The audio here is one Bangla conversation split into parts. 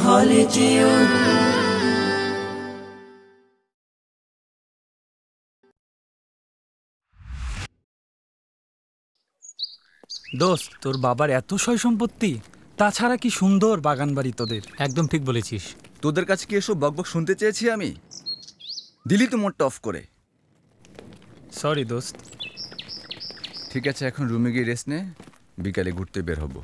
হলে যেও। দোস্ত, তোর বাবার এত সয় সম্পত্তি, তাছাড়া কি সুন্দর বাগান বাড়ি তোদের। একদম ঠিক বলেছিস। তোদের কাছে কি এসব বকবক শুনতে চেয়েছি আমি? দিলি তো মোডটা অফ করে। সরি দোস্ত। ঠিক আছে, এখন রুমে গিয়ে রেস্ট নে, বিকালে ঘুরতে বের হব।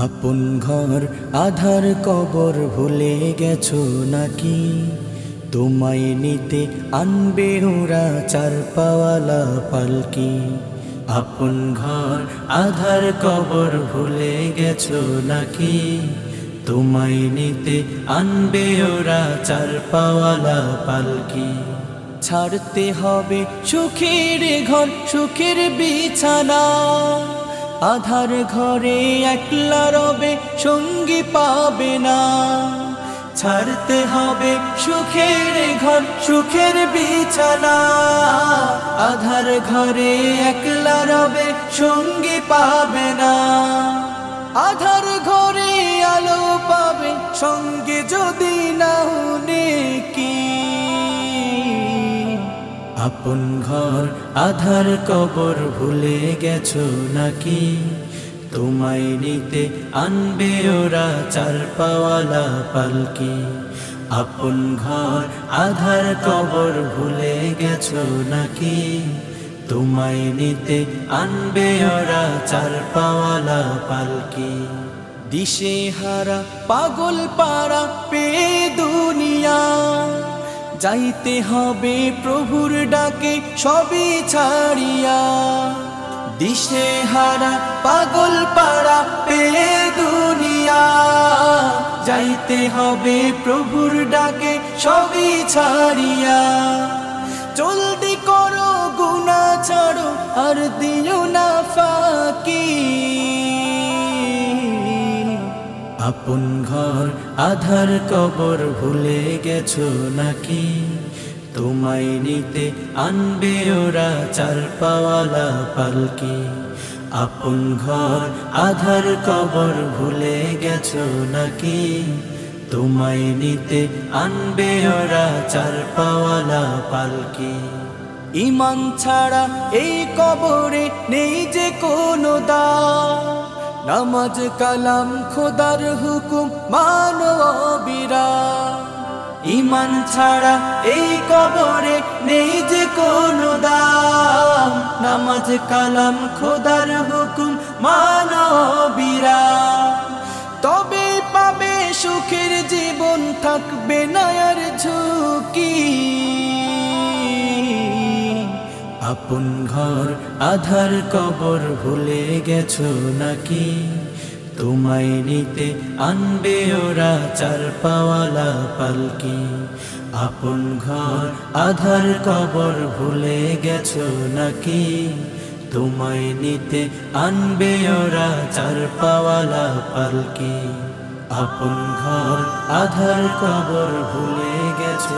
আপন ঘর আধার কবর ভুলে গেছো নাকি? তোমায় নিতে আনবে ওরা চার পাওয়ালা পালকি। আপন ঘর আধার কবর ভুলে গেছো নাকি? তোমায় নিতে আনবে ওরা চার পাওয়ালা পালকি। ছাড়তে হবে সুখের ঘর সুখের বিছানা, আধার ঘরে একলা রবে সঙ্গী পাবে না। ছাড়তে হবে সুখের ঘর সুখের বিছানা, আধার ঘরে একলা রবে সঙ্গী পাবে না। আধার ঘরে আলো পাবে সঙ্গে যদি নাও নেকি। আপন ঘর আধার কবর ভুলে গেছো নাকি? তোমায় নিতে আনবে ওরা চার পাওয়ালা পালকি। আপন ঘর আধার কবর ভুলে গেছো নাকি? তোমায় নিতে আনবে ওরা চার পাওয়ালা পালকি। দিশে হারা পাগল পাড়া পেয়ে দুনিয়া, যাইতে হবে প্রভুর ডাকে সবই ছাড়িয়া। দিশে হারা পাগল পাড়া পেয়ে দুনিয়া, যাইতে হবে প্রভুর ডাকে সবই ছাড়িয়া। জলদি করো গুনাহ ছাড়ো আর দিও না ফাঁকি। আপন ঘর আধার কবর ভুলে গেছো নাকি? তোমায় নিতে আনবে ওরা চার পাওয়ালা পালকি। আপন ঘর আধার কবর ভুলে গেছো নাকি? তোমায় নিতে আনবে ওরা চার পাওয়ালা পালকি। ঈমান ছাড়া এই কবরে নেই যে কোনো দাম, নামাজ কালাম খোদার হুকুম মানো অবিরাম। ঈমান ছাড়া এই কবরে নেই যে কোনো দাম, নামাজ কালাম খোদার হুকুম মানো অবিরাম। তবে পাবে সুখের জীবন, থাকবে না আর ঝুঁকি। আপন ঘর আধার কবর ভুলে গেছো নাকি? তোমায় নিতে আনবে ওরা চার পাওয়ালা পালকি। আপন ঘর আধার কবর ভুলে গেছো নাকি? তোমায় নিতে আনবে ওরা চার পাওয়ালা পালকি। আপন ঘর আধার কবর ভুলে গেছো